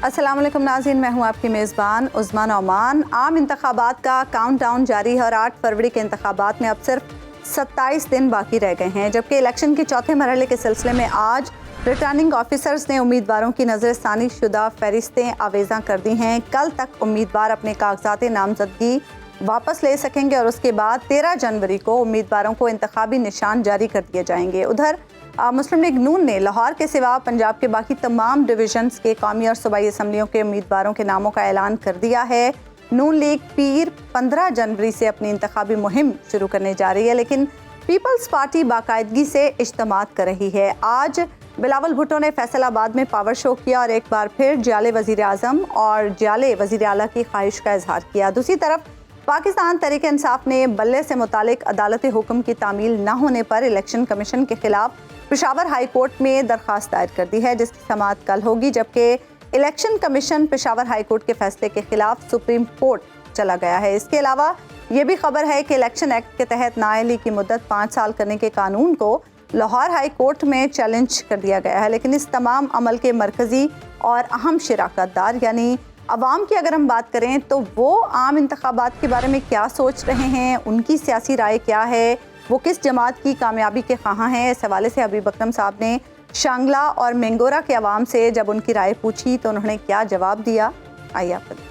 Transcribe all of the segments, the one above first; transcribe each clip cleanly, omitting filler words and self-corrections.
अस्सलाम वालेकुम नाज़रीन, मैं हूँ आपकी मेज़बान उज़मा नौमान। आम इंतखाबात का काउंट डाउन जारी है और 8 फरवरी के इंतखाबात में अब सिर्फ 27 दिन बाकी रह गए हैं, जबकि इलेक्शन के चौथे मरहले के सिलसिले में आज रिटर्निंग ऑफिसर्स ने उम्मीदवारों की नज़रसानी शुदा फहरिस्तें आवेज़ा कर दी हैं। कल तक उम्मीदवार अपने कागजात नामजदगी वापस ले सकेंगे और उसके बाद 13 जनवरी को उम्मीदवारों को इंतखाबी निशान जारी कर दिए जाएंगे। उधर मुस्लिम लीग नून ने लाहौर के सिवा पंजाब के बाकी तमाम डिवीजन्स के कौमी और सूबाई असम्बलियों के उम्मीदवारों के नामों का ऐलान कर दिया है। नून लीग पीर 15 जनवरी से अपनी इंतखाबी मुहिम शुरू करने जा रही है, लेकिन पीपल्स पार्टी बाकायदगी से इज्तिमात कर रही है। आज बिलावल भुट्टो ने फैसलाबाद में पावर शो किया और एक बार फिर जाले वज़ीर आज़म और जाले वज़ीर आला की ख्वाहिश का इजहार किया। दूसरी तरफ पाकिस्तान तहरीक इंसाफ ने बल्ले से मुतालिक अदालती हुक्म की तामील न होने पर इलेक्शन कमीशन के खिलाफ पेशावर हाई कोर्ट में दरख्वास्त दायर कर दी है, जिसकी समाअत कल होगी, जबकि election commission Peshawar high court के फैसले के खिलाफ सुप्रीम कोर्ट चला गया है। इसके अलावा ये भी खबर है कि इलेक्शन एक्ट के तहत नाअहली की मुद्दत 5 साल करने के कानून को लाहौर हाई कोर्ट में चैलेंज कर दिया गया है, लेकिन इस तमाम अमल के मरकज़ी और अहम शिराकतदार यानी अवाम की अगर हम बात करें तो वो आम इंतखाबात के बारे में क्या सोच रहे हैं, उनकी सियासी राय क्या है, वो किस जमात की कामयाबी के ख़्वाह हैं। इस हवाले से हबीब अकरम साहब ने शांगला और मेंगोरा के अवाम से जब उनकी राय पूछी तो उन्होंने क्या जवाब दिया, आइए आपको।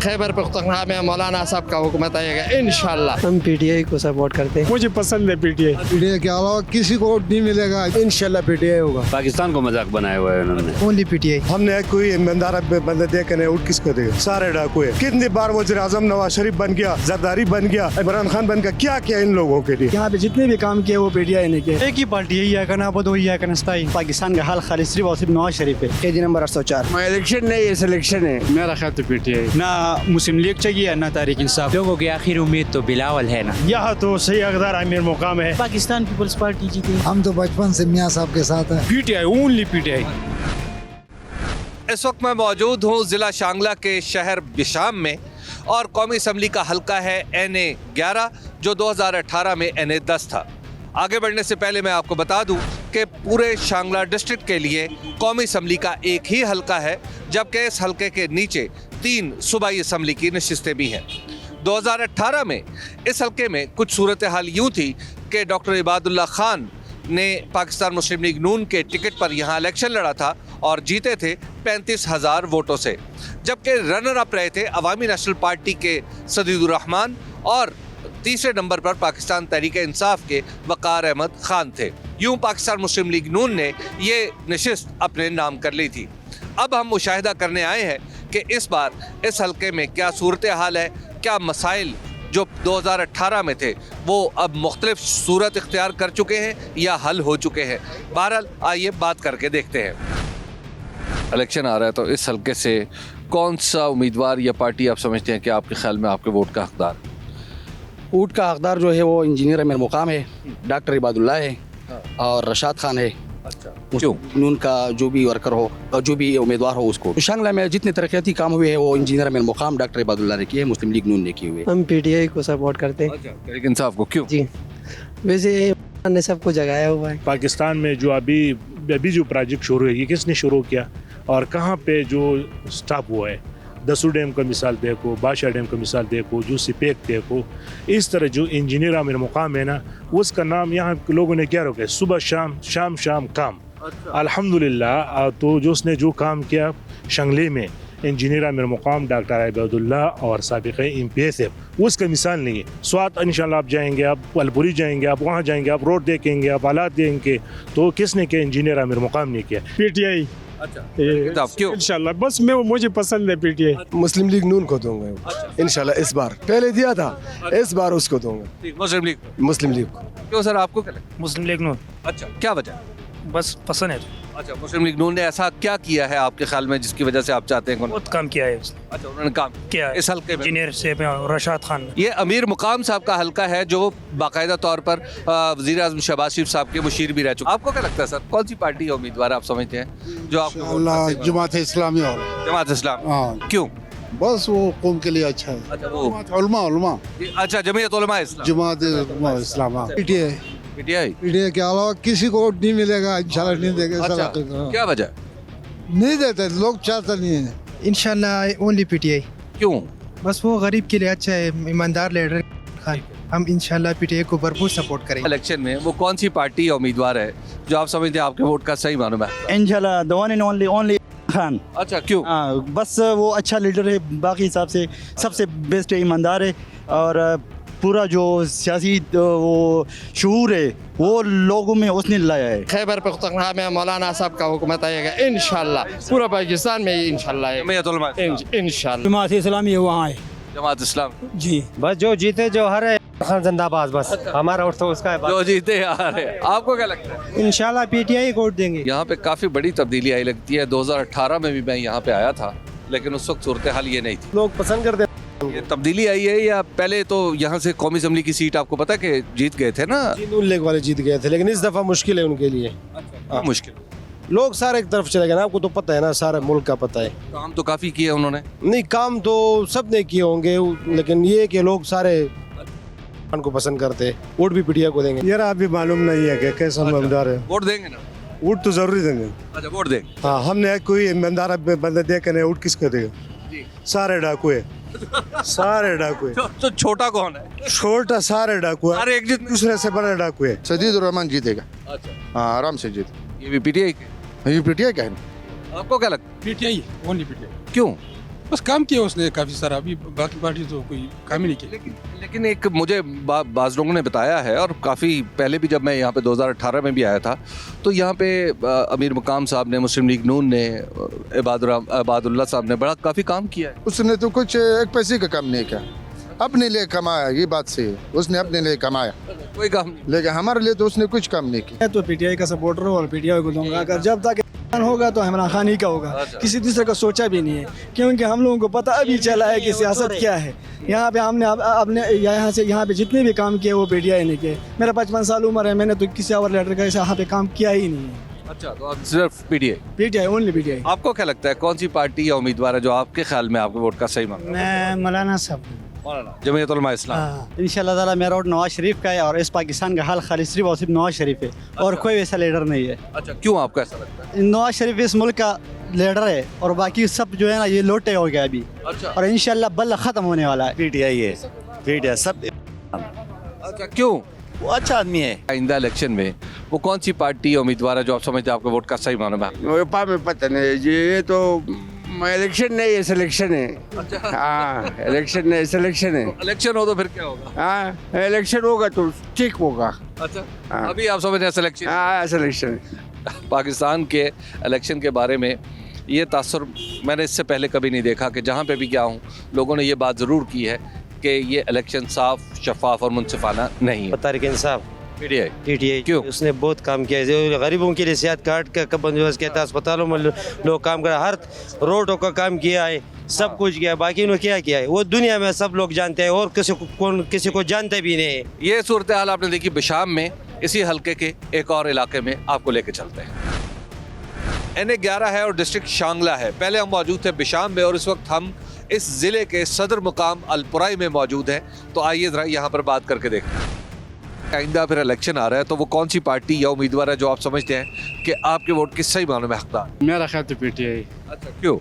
खैबर पख्तूनख्वा में मौलाना साहब का हुकूमत आएगा इंशाल्लाह। हम पीटीआई को सपोर्ट करते हैं, मुझे पसंद है पीटीआई। पीटीआई के अलावा किसी को नहीं मिलेगा, इंशाल्लाह पीटीआई होगा। पाकिस्तान को मजाक बनाया हुआ है उन्होंने। Only PTI. हमने कोई ईमानदार बंदा देखा नहीं, उठ किसको देगा? सारे डाकू है। कितनी बार वज़ीर आज़म नवाज शरीफ बन गया, जरदारी बन गया, इमरान खान बन गया, क्या किया इन लोगों के लिए? यहाँ पे जितने भी काम किए वो पीटीआई ने किए। एक ही पार्टी है, या कनाबद हो या कनस्ताई। पाकिस्तान का हाल खाली सिर्फ और सिर्फ नवाज शरीफ है। KG number 804। इलेक्शन नहीं है, सिलेक्शन है। मेरा ख्याल तो पीटीआई ना मुस्लिम लीग चाहिए ना तहरीक इंसाफ। लोगों की आखिर उम्मीद तो बिलावल है ना। यहाँ तो सही अकदार आमिर मुकाम है। पाकिस्तान पीपल्स पार्टी जीती। हम तो बचपन से मियाँ साहब के साथ हैं। PTI, only PTI. इस वक्त मैं मौजूद हूँ ज़िला शांगला के शहर बिशाम में और कौमी असम्बली का हल्का है NA 11 जो 2018 में NA 10 था। आगे बढ़ने से पहले मैं आपको बता दूं कि पूरे शांगला डिस्ट्रिक्ट के लिए कौमी असम्बली का एक ही हल्का है, जबकि इस हल्के के नीचे 3 सूबाई असम्बली की नशिस्तें भी हैं। 2018 में इस हल्के में कुछ सूरत हाल यूँ थी कि डॉक्टर इबादुल्ला खान ने पाकिस्तान मुस्लिम लीग नून के टिकट पर यहाँ इलेक्शन लड़ा था और जीते थे 35,000 वोटों से, जबकि रनर अप रहे थे अवामी नेशनल पार्टी के सदीदुर रहमान और तीसरे नंबर पर पाकिस्तान तहरीक इंसाफ के वक़ार अहमद खान थे। यूँ पाकिस्तान मुस्लिम लीग नून ने ये नशिस्त अपने नाम कर ली थी। अब हम मुशाहिदा करने आए हैं कि इस बार इस हल्के में क्या सूरत हाल है, क्या मसाइल जो 2018 में थे वो अब मुख्तलिफ सूरत इख्तियार कर चुके हैं या हल हो चुके हैं। बहरहाल आइए बात करके देखते हैं। इलेक्शन आ रहा है तो इस हल्के से कौन सा उम्मीदवार या पार्टी आप समझते हैं कि आपके ख्याल में आपके वोट का हकदार? वोट का हकदार जो है वो इंजीनियर अमीर मुकाम है, डॉक्टर इबादुल्ला है और रशाद खान है। अच्छा, क्यों? नून का जो भी वर्कर हो और जो भी उम्मीदवार हो उसको। शांगला में जितने तरक्याती काम हुए हैं वो इंजीनियर अमीर मुकाम डॉक्टर इबादुल्ला ने किए, मुस्लिम लीग नून ने किए हुए। हम पीटीआई को सपोर्ट करते हैं। अच्छा, तहरीक इंसाफ को क्यों? जी, वैसे ने सबको जगाया हुआ है। पाकिस्तान में जो अभी जो प्रोजेक्ट शुरू है ये किसने शुरू किया और कहाँ पे जो स्टॉप हुआ है? दसू डैम का मिसाल देखो, बादशाह डैम का मिसाल देखो, जो सिपेक देखो। इस तरह जो इंजीनियर आमिर मुकाम है ना, उसका नाम यहाँ लोगों ने क्या रखा है? सुबह शाम शाम शाम काम। अल्हम्दुलिल्लाह तो जो उसने जो काम किया शंगले में, इंजीनियर आमिर मुकाम डॉक्टर इबादुल्ला और साबिक़ MPS है, उसका मिसाल नहीं है। स्वात इंशाल्लाह आप जाएंगे, आप अलपुरी जाएंगे, आप वहाँ जाएंगे, आप रोड देखेंगे, आप हालात देखेंगे, तो किसने किया? इंजीनियर आमिर मुकाम ने किया। पीटीआई। अच्छा, क्यों? इंशाल्लाह बस मुझे पसंद है पीटीआई। मुस्लिम लीग नून को दूंगा इंशाल्लाह। इस बार पहले दिया था, इस बार उसको दूंगा, मुस्लिम लीग। मुस्लिम लीग को। क्यों सर, आपको क्या लगता मुस्लिम लीग नून। अच्छा, क्या वजह? बस पसंद है। अच्छा, मुस्लिम लीग नून ने ऐसा क्या किया है आपके ख्याल में जिसकी वजह से आप चाहते हैं? बहुत काम किया है उसने। अच्छा, उन्होंने काम किया इस हल्के में। इंजीनियर से रशाद खान। ये अमीर मुकाम साहब का हल्का है जो बाकायदा तौर पर वज़ीर आज़म शहबाज शरीफ साहब के मुशीर भी रह चुके। आपको क्या लगता है सर, कौन सी पार्टी है उम्मीदवार आप समझते हैं जो आपको? जमात इस्लामी और जमात इस्लाम। हाँ, क्यों? बस वो कौम के लिए अच्छा है। अच्छा, वो उलमा अच्छा, जमीयत उलमा इस्लाम। जमात इस्लाम। पीटीआई पीटीआई के अलावा किसी को नहीं मिलेगा, इंशाल्लाह नहीं देगा। अच्छा, क्या वजह? नहीं देते, लोग चाहते नहीं है। इंशाल्लाह ओनली पीटीआई। क्यों? बस वो गरीब के लिए अच्छा है, ईमानदार लीडर खान। हम इंशाल्लाह पीटीआई को भरपूर सपोर्ट करेंगे। इलेक्शन में वो कौन सी पार्टी या उम्मीदवार है जो आप समझते हैं आपके वोट का सही मालूम है? इंशाल्लाह the one and only Khan. अच्छा, क्यों? हाँ, बस वो अच्छा लीडर है, बाकी हिसाब से सबसे बेस्ट है, ईमानदार है, और पूरा जो सियासी वो शूर है वो लोगों में उसने लाया है। खैबर पख्तूनख्वा में मौलाना साहब का हुकूमत आएगा इंशाल्लाह, पूरा पाकिस्तान में इंशाल्लाह जमीयत उलमा इंशाल्लाह। जमात इस्लामी है वहाँ है जमात इस्लाम जी। बस जो जीते जो हरे खान जिंदाबाद, बस हमारा वोट तो उसका है। जो जीते यार है। आपको क्या लगता है? इंशाल्लाह पीटीआई को वोट देंगे। यहाँ पे काफी बड़ी तब्दीली आई लगती है। 2018 में भी मैं यहाँ पे आया था, लेकिन उस वक्त सूरत हाल ये नहीं थी। लोग पसंद करते ये तब्दीली आई है या पहले तो यहाँ से कौमी असम्बली की सीट आपको पता है कि जीत गए थे ना? नून लीग वाले जीत गए थे, लेकिन इस दफा मुश्किल है उनके लिए। हाँ, मुश्किल। लोग सारे एक तरफ चले गए ना, आपको तो पता है ना, सारे मुल्क का पता है। काम तो काफी किए उन्होंने। नहीं, काम तो सब ने किए होंगे, लेकिन ये कि लोग सारे को पसंद करते हैं, वोट भी पीटीआई को देंगे। यार अभी मालूम नहीं है कि कैसा ईमानदार है। वोट देंगे ना? वोट तो जरूरी देंगे। अच्छा, वोट देंगे। हाँ, हमने कोई ईमानदार बंदा देखे नहीं, वोट किसको देगा? सारे डाकू है, सारे डाकू है। तो छोटा कौन है? छोटा सारे डाकू है, अरे एक जितने। दूसरे से बड़ा डाकू है। सदीद रहमान जीतेगा। अच्छा, हाँ, आराम से जीत। ये भी पीटीआई के? ये पीटीआई का है। आपको क्या लगता है? PTI only PTI. क्यों? बस काम किया उसने काफी सारा, अभी बाकी पार्टी तो कोई काम ही नहीं किया। लेकिन एक मुझे बाज़ लोगों ने बताया है, और काफ़ी पहले भी जब मैं यहाँ पे 2018 में भी आया था, तो यहाँ पे अमीर मकाम साहब ने, मुस्लिम लीग नून ने, इबादुल्लाह साहब ने बड़ा काफ़ी काम किया है। उसने तो कुछ एक पैसे का काम नहीं किया, अपने लिए कमाया, ये बात सही है, उसने अपने लिए कमाया, कोई काम नहीं। लेकिन हमारे लिए तो उसने कुछ काम नहीं किया। मैं तो पीटीआई का सपोर्टर हूँ और पीटीआई को दूंगा। अगर जब तक होगा तो इमरान खान ही का होगा, किसी दूसरे का सोचा भी नहीं है, क्योंकि हम लोगों को पता अभी चला है कि सियासत क्या है। यहाँ पे हमने अपने यहाँ पे जितने भी काम किए वो पीटीआई ने किए। मेरा 55 साल उम्र है, मैंने तो किसी और लीडर का यहाँ पे काम किया ही नहीं है। अच्छा, तो आप सिर्फ पीटीआई ओनली पीटीआई। आपको क्या लगता है कौन सी पार्टी या उम्मीदवार है जो आपके ख्याल में आपके वोट का सही मांग? मैं मौलाना साहब। जमीयत उलमा इस्लाम। इंशाल्लाह ताला मेरा वोट नवाज शरीफ का है, और इस पाकिस्तान का हाल खाली सिर्फ और सिर्फ नवाज शरीफ है, और कोई वैसा लीडर नहीं है। अच्छा, क्यों आपको ऐसा लगता है? नवाज शरीफ इस मुल्क का लीडर है, और बाकी सब जो है ना ये लोटे हो गया अभी, अच्छा, और इंशाल्लाह बल्ला खत्म होने वाला है। पीटीआई है, पीटीआई सब। अच्छा, क्यों? वो अच्छा आदमी है। आइंदा इलेक्शन में वो कौन सी पार्टी या उम्मीदवार है जो आप समझते हैं आपके वोट का सही मालूम है? पता नहीं, ये तो इलेक्शन नहीं है, सिलेक्शन है। हाँ, इलेक्शन नहीं, सिलेक्शन है। इलेक्शन हो तो फिर क्या होगा? हाँ, इलेक्शन होगा तो ठीक होगा। अच्छा, हाँ। अभी आप समझ रहे हैं सिलेक्शन? हाँ, सिलेक्शन। पाकिस्तान के इलेक्शन के बारे में ये तासुर मैंने इससे पहले कभी नहीं देखा कि जहाँ पे भी गया हूँ लोगों ने ये बात ज़रूर की है कि ये इलेक्शन साफ, शफाफ और मुनसिफाना नहीं है। तारिक इंसाफ पीटीआई क्यों? उसने बहुत काम किया है, गरीबों के लिए सेहत कार्ड का बंदोबस्त किया था, अस्पतालों में लोग काम कर, हर रोडों का काम किया है, सब कुछ किया है। बाकी उन्होंने क्या किया है वो दुनिया में सब लोग जानते हैं, और किसी को जानते भी नहीं है। ये सूरत हाल आपने देखी बिशाम में। इसी हलके के एक और इलाके में आपको लेके चलते हैं। NA11 है और डिस्ट्रिक्ट शांगला है। पहले हम मौजूद थे बिशाम में, और इस वक्त हम इस ज़िले के सदर मुकाम अलपुराई में मौजूद हैं। तो आइए ज़रा यहाँ पर बात करके देखते हैं। आइंदा फिर इलेक्शन आ रहा है, तो वो कौन सी पार्टी या उम्मीदवार है जो आप समझते हैं कि आपके वोट किस सही मानों में हकदार? मेरा ख्याल तो पीटीआई। अच्छा, क्यों?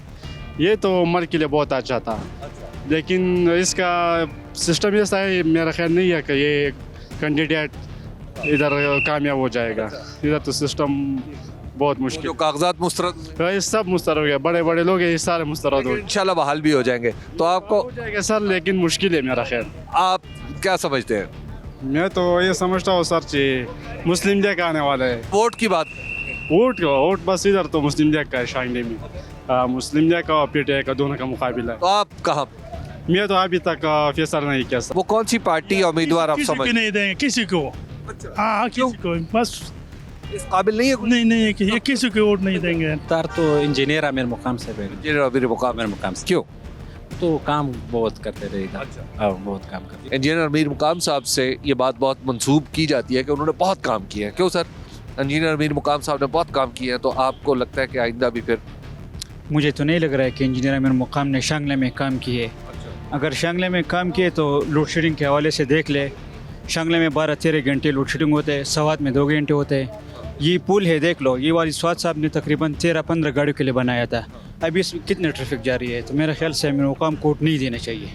ये तो उम्र के लिए बहुत अच्छा था, लेकिन इसका सिस्टम ऐसा है, मेरा ख्याल नहीं है कि ये कैंडिडेट इधर कामयाब हो जाएगा। इधर तो सिस्टम बहुत मुश्किल, जो कागजात मुस्तरद, ये सब मुस्तरद हो गया, बड़े बड़े लोग ये सारे मुस्तरद हो इंशाल्लाह बहाल भी हो जाएंगे। तो आपको जाएगा सर, लेकिन मुश्किल है मेरा ख्याल। आप क्या समझते हैं? मैं तो ये समझता हूँ सर जी, मुस्लिम लीग आने वाला है। वोट की बात, वोट बस इधर तो मुस्लिम लीग का है शांगली में। मुस्लिम लीग का और पीटीआई का दोनों का मुकाबला है। तो आप कहाँ? मैं तो अभी तक फैसला नहीं किया सर। वो कौन सी पार्टी या उम्मीदवार आप समझ? नहीं देंगे किसी को। हाँ, किसी को बस इस काबिल नहीं है। नहीं है कि ये किसी को वोट नहीं देंगे। तार तो इंजीनियर आमिर मुकाम से आमिर मुकाम से। क्यों? तो काम बहुत करते रहेगा। अच्छा, बहुत काम करते। इंजीनियर अमीर मुकाम साहब से ये बात बहुत मंसूब की जाती है कि उन्होंने बहुत काम किया है। क्यों सर? इंजीनियर अमीर मुकाम साहब ने बहुत काम किया है, तो आपको लगता है कि आइंदा भी फिर? मुझे तो नहीं लग रहा है कि इंजीनियर अमीर मुकाम ने शांगले में काम किए। अगर शांगले में काम किए तो लोड शेडिंग के हवाले से देख ले, शांगले में 12-13 घंटे लोड शेडिंग होते हैं, सवात में 2 घंटे होते हैं, ये पुल है देख लो, ये वाली स्वाद साहब ने तकरीबन 13-15 गाड़ियों के लिए बनाया था। अभी इसमें कितने ट्रैफिक जारी है, तो मेरे ख्याल से अमीर मुकाम कोर्ट नहीं देना चाहिए।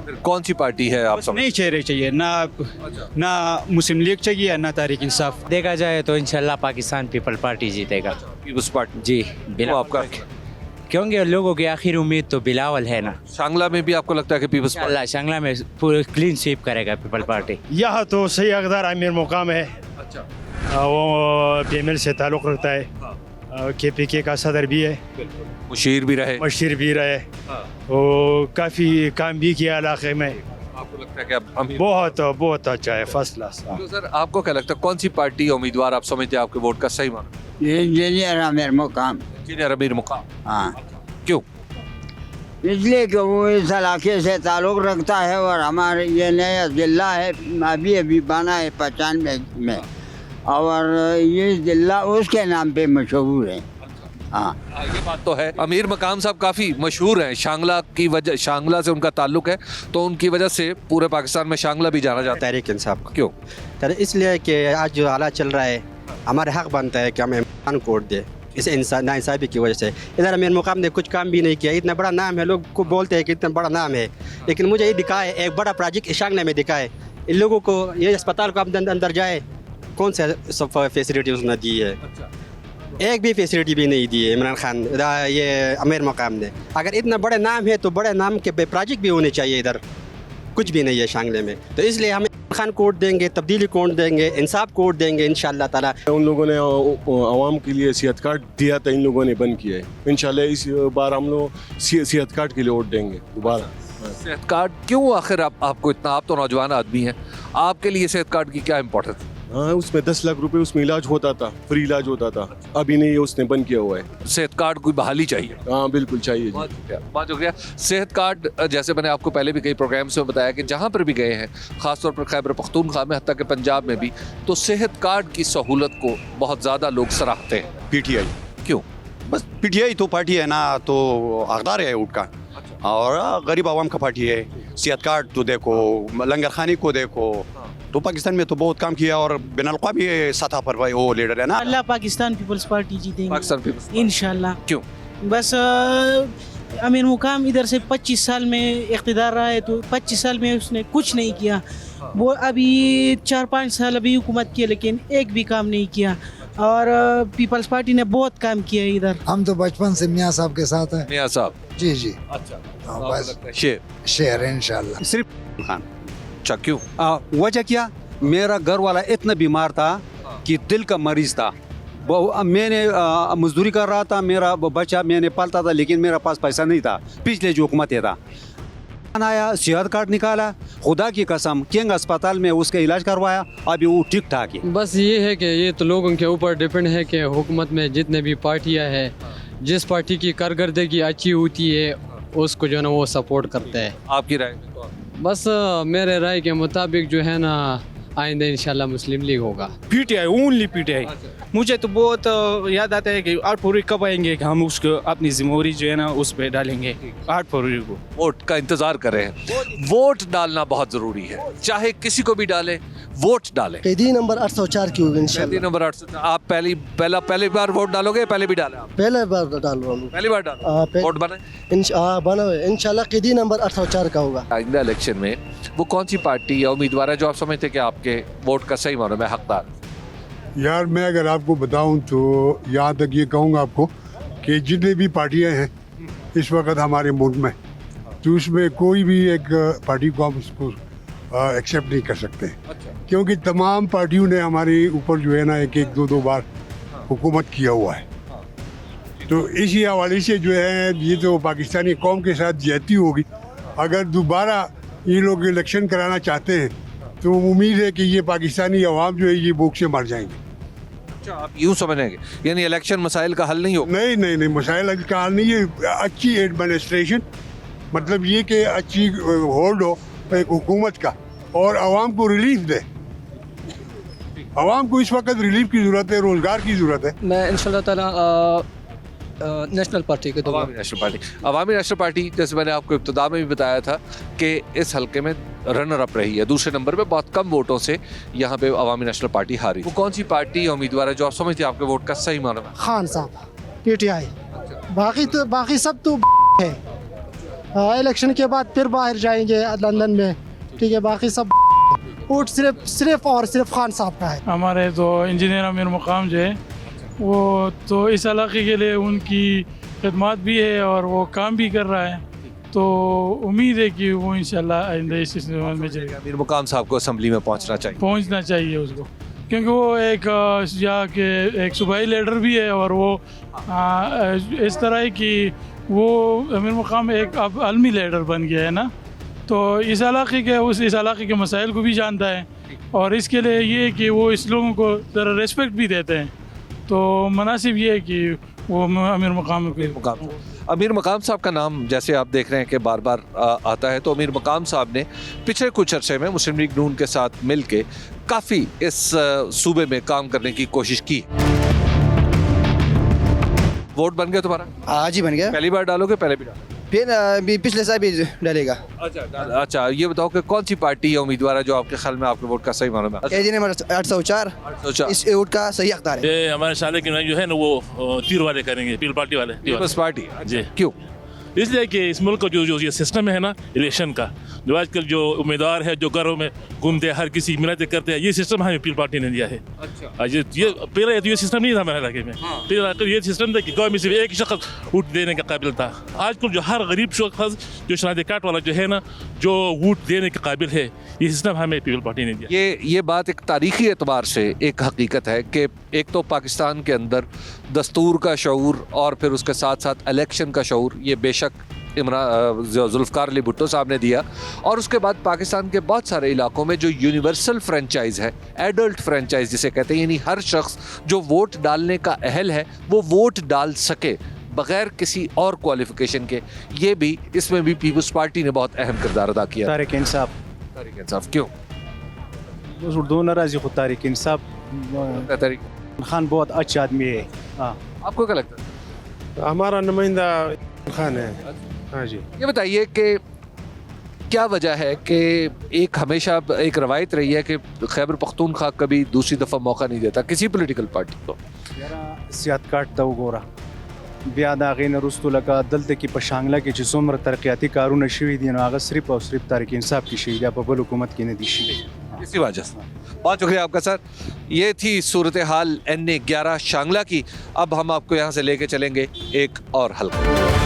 फिर कौन सी पार्टी है आप नहीं चेहरे चाहिए, ना मुस्लिम लीग चाहिए ना तहरीक इंसाफ। देखा जाए तो इंशाल्लाह पाकिस्तान पीपल पार्टी जीतेगा। पीपल्स पार्टी जी वो बिलावल, आपका क्योंकि लोगों की आखिर उम्मीद तो बिलावल है ना। शांगला में भी आपको लगता है कि पीपल्स पार्टी इंशाल्लाह शांगला में पूरी क्लीन स्वीप करेगा पीपल पार्टी। यहाँ तो सही अकदार आमिर मुकाम है। अच्छा, वो PML से ताल्लुक़ रखता है, KPK का सदर भी है, मुशीर भी रहे, मशीर भी रहे, वो काफ़ी काम भी किया इलाके में। आपको लगता है कि अब अमीर बहुत अच्छा है, फर्स्ट क्लास। तो सर आपको क्या लगता है कौन सी पार्टी उम्मीदवार आप समझते हैं आपके वोट का सही माना? ये इंजीनियर आमिर मुकाम। इंजीनियर आमिर मुकाम। हाँ, क्यों? इसलिए कि वो इस इलाके से ताल्लुक़ रखता है और हमारे ये नया ज़िला है, अभी बना है 95 में, और ये ज़िला उसके नाम पे मशहूर है। हाँ, ये बात तो है। अमीर मकाम साहब काफ़ी मशहूर हैं, शांगला की वजह, शांगला से उनका ताल्लुक है, तो उनकी वजह से पूरे पाकिस्तान में शांगला भी जाना जाता है। तहरीक इंसाफ का। क्यों? इसलिए कि आज जो हालात चल रहा है, हमारा हक बनता है कि हमें इमरान को वोट दे। इस नाइंसाफ़ी की वजह से इधर अमीर मुकाम ने कुछ काम भी नहीं किया। इतना बड़ा नाम है, लोग को बोलते हैं कि इतना बड़ा नाम है, लेकिन मुझे ये दिखा है एक बड़ा प्रोजेक्ट शांगला में दिखा है। इन लोगों को ये अस्पताल को अंदर जाए, कौन सा सब फैसिलिटी उसने दी है? एक भी फैसिलिटी भी नहीं दी है इमरान खान, ये अमीर मुकाम ने। अगर इतना बड़ा नाम है तो बड़े नाम के प्रोजेक्ट भी होने चाहिए। इधर कुछ भी नहीं है शांगले में, तो इसलिए हम खान कोर्ट देंगे, तब्दीली कोर्ट देंगे, इंसाफ कोर्ट देंगे इंशाल्लाह ताला। उन लोगों ने आवाम के लिए सेहत कार्ड दिया था, इन लोगों ने बंद किया है। इंशाल्लाह इस बार हम लोग सेहत कार्ड के लिए वोट देंगे दोबारा। सेहत कार्ड क्यों आखिर आपको इतना, आप तो नौजवान आदमी हैं, आपके लिए सेहत कार्ड की क्या इंपॉर्टेंस है? हाँ, उसमें 10 लाख रुपए उसमें इलाज होता था, फ्री इलाज होता था, अभी नहीं, उसने बंद किया हुआ है। सेहत कार्ड की बहाली चाहिए। हाँ बिल्कुल चाहिए। बहुत शुक्रिया। सेहत कार्ड, जैसे मैंने आपको पहले भी कई प्रोग्राम्स में बताया कि जहाँ पर भी गए हैं, ख़ासतौर पर खैबर पख्तूनख्वा में, हत्ता कि पंजाब में भी, तो सेहत कार्ड की सहूलत को बहुत ज़्यादा लोग सराहते हैं। PTI क्यों? बस PTI तो पार्टी है ना, तो हकदार है वोट का, और गरीब आवाम का पार्टी है। सेहत कार्ड तो देखो, लंगर खाने को देखो, तो पाकिस्तान में तो बहुत काम किया, और बिन-अल-क़वामी सतह पर भाई वो लीडर है ना। अल्लाह पाकिस्तान पीपल्स पार्टी जीतेगी पाकिस्तान पीपल्स इंशाल्लाह। क्यों? बस अमीर मुकाम इधर से 25 साल में इक़्तिदार रहा है, तो 25 साल में उसने कुछ नहीं किया। वो अभी 4-5 साल अभी हुकूमत की, लेकिन एक भी काम नहीं किया, और पीपल्स पार्टी ने बहुत काम किया है इधर। हम तो बचपन से मियाँ साहब के साथ हैं। मियाँ साहब? जी जी। अच्छा, बस शेर है इंशाल्लाह। सिर्फ खान। अच्छा, क्यों? वजह क्या, मेरा घर वाला इतना बीमार था कि दिल का मरीज था। मैंने मजदूरी कर रहा था, मेरा बच्चा मैंने पालता था, लेकिन मेरा पास पैसा नहीं था। पिछले जो हुकूमत था, आया सेहत कार्ड निकाला, खुदा की कसम किंग अस्पताल में उसका इलाज करवाया, अभी वो ठीक ठाक है। बस ये है कि ये तो लोगों के ऊपर डिपेंड है कि हुकूमत में जितने भी पार्टियां हैं, जिस पार्टी की कारकर्दगी अच्छी होती है उसको जो है ना वो सपोर्ट करते हैं। आपकी राय? बस मेरे राय के मुताबिक जो है ना आइंदा इंशाल्लाह मुस्लिम लीग होगा। PTI, only PTI। मुझे तो बहुत याद आता है कि 8 फरवरी कब आएंगे कि हम उसको अपनी जिम्मेदारी जो है ना उस पर डालेंगे 8 फरवरी को। वोट का इंतजार कर रहे हैं। वोट डालना बहुत जरूरी है, चाहे किसी को भी डालें, वोट डालें। कैदी नंबर 804 की होगी इंशाल्लाह। कैदी नंबर 804। आप पहली बार वोट डालोगे? पहले भी डाले आप? पहले बार डाल रहा हूँ। पहली बार डालो? वोट बने? बना हुआ है इंशाल्लाह। कैदी नंबर 804 का होगा। आइंदा इलेक्शन में वो कौन सी पार्टी या उम्मीदवार है जो आप समझते हैं कि आपके वोट का सही मानो में हकदार? यार मैं अगर आपको बताऊं तो यहाँ तक ये कहूँगा आपको कि जितनी भी पार्टियाँ हैं इस वक्त हमारे मुल्क में, तो उसमें कोई भी एक पार्टी को हम उसको एक्सेप्ट नहीं कर सकते, क्योंकि तमाम पार्टियों ने हमारे ऊपर जो है ना एक 2 बार हुकूमत किया हुआ है। तो इसी हवाले से जो है ये तो पाकिस्तानी कौम के साथ ज्यादती होगी। अगर दोबारा ये लोग इलेक्शन कराना चाहते हैं तो उम्मीद है कि ये पाकिस्तानी अवाम जो है ये भूख से मर जाएंगे। अच्छा, आप यूँ समझेंगे यानी इलेक्शन मसाइल का हल नहीं होगा? नहीं, मसाइल का हल नहीं है। अच्छी एडमिनिस्ट्रेशन, मतलब ये कि अच्छी होल्ड हो एक हुकूमत का, और आवाम को रिलीफ दे। आवाम को इस वक्त रिलीफ की ज़रूरत है, रोज़गार की ज़रूरत है। मैं इंशाल्लाह ताला नेशनल पार्टी के अवामी नेशनल पार्टी। अवामी नेशनल पार्टी जैसे मैंने आपको इब्तिदा में भी बताया था कि इस हलके में रनर अप रही है, दूसरे नंबर पे बहुत कम वोटों से यहाँ पे अवामी नेशनल पार्टी हारी। वो कौन सी पार्टी या उम्मीदवार है जो आप समझते हैं आपके वोट का सही मालूम है? खान साहब PTI। बाकी सब तो है। इलेक्शन के बाद फिर बाहर जाएंगे लंदन में, ठीक है। बाकी सब वोट सिर्फ और सिर्फ खान साहब का है। हमारे तो इंजीनियर आमिर मुकाम जो है वो तो इस इलाके के लिए उनकी खिदमत भी है और वो काम भी कर रहा है, तो उम्मीद है कि वो इंशाल्लाह आइंदा इस में चलेगा। आमिर मुकाम साहब को असेंबली में पहुंचना चाहिए उसको, क्योंकि वो एक यहाँ के एक सूबाई लीडर भी है और वो इस तरह है कि वो आमिर मुकाम एक अब आलमी लीडर बन गया है ना, तो इस इलाके के मसाइल को भी जानता है और इसके लिए ये है कि वो इस लोगों को ज़रा रेस्पेक्ट भी देते हैं, तो मुनासिब ये है कि वो अमीर मकाम साहब का नाम जैसे आप देख रहे हैं कि बार बार आता है, तो अमीर मकाम साहब ने पिछले कुछ अरसे में मुस्लिम लीग नून के साथ मिल के काफ़ी इस सूबे में काम करने की कोशिश की। वोट बन गया तुम्हारा? आज ही बन गया। पहली बार डालोगे? पहले भी डालो? फिर पिछले साल भी डालेगा। अच्छा, ये बताओ कि कौन सी पार्टी या उम्मीदवार है जो आपके ख्याल में आपके वोट का सही मालूम है? 804 इस वोट का सही हकदार है। ये हमारे साले के जो है ना वो तीर वाले करेंगे, पीपल पार्टी वाले। पीपल्स पार्टी जी। क्यों? इसलिए कि इस मुल्क का जो ये सिस्टम है ना इलेक्शन का, जो आजकल जो उम्मीदवार है जो घरों में घूमते हैं, हर किसी मिलते करते हैं, ये सिस्टम हमें पीपल पार्टी ने दिया है। अच्छा। ये पहले तो ये सिस्टम नहीं था हमारे इलाके में। पहले तो ये सिस्टम था कि गाँव में सिर्फ एक शख्स वोट देने का काबिल था। आजकल जो हर गरीब शख्स जो शनाख्ती कार्ड वाला जो है ना, जो वोट देने के काबिल है, ये सिस्टम हमें पीपल पार्टी ने दिया। ये बात एक तारीखी एतबार से एक हकीकत है कि एक तो पाकिस्तान के अंदर दस्तूर का शऊर और फिर उसके साथ साथ इलेक्शन का शऊर, ये बेशक जुल्फ़िकार अली भुट्टो साहब ने दिया, और उसके बाद पाकिस्तान के बहुत सारे इलाकों में जो यूनिवर्सल फ्रेंचाइज है, एडल्ट फ्रेंचाइज जिसे कहते हैं, यानी हर शख्स जो वोट डालने का अहल है वो वोट डाल सके बगैर किसी और क्वालिफिकेशन के, ये भी इसमें भी पीपल्स पार्टी ने बहुत अहम किरदार अदा किया। तारिक इंसाफ क्यों? उर्दू नाराजी खुद तारिक इंसाफ खान बहुत अच्छा आदमी है। आपको क्या लगता है? हमारा नुमाइंदा खान है। हाँ जी। ये बताइए कि क्या वजह है कि एक हमेशा एक रवायत रही है कि खैबर पख्तूनख्वा कभी दूसरी दफ़ा मौका नहीं देता किसी पॉलिटिकल पार्टी को? सियात काटता वगोरा बियादागीन रुस्तु लगा दलते की पशांगला के जिसोमर तरक्याती कारून शहीद आगा सिर्फ और सिर्फ तारिक इंसाफ की शहीद बबल हुकूमत की नदीशी, इसी वजह से। बहुत शुक्रिया आपका सर। ये थी सूरत हाल NA11 शांगला की। अब हम आपको यहाँ से लेके चलेंगे एक और हल्का।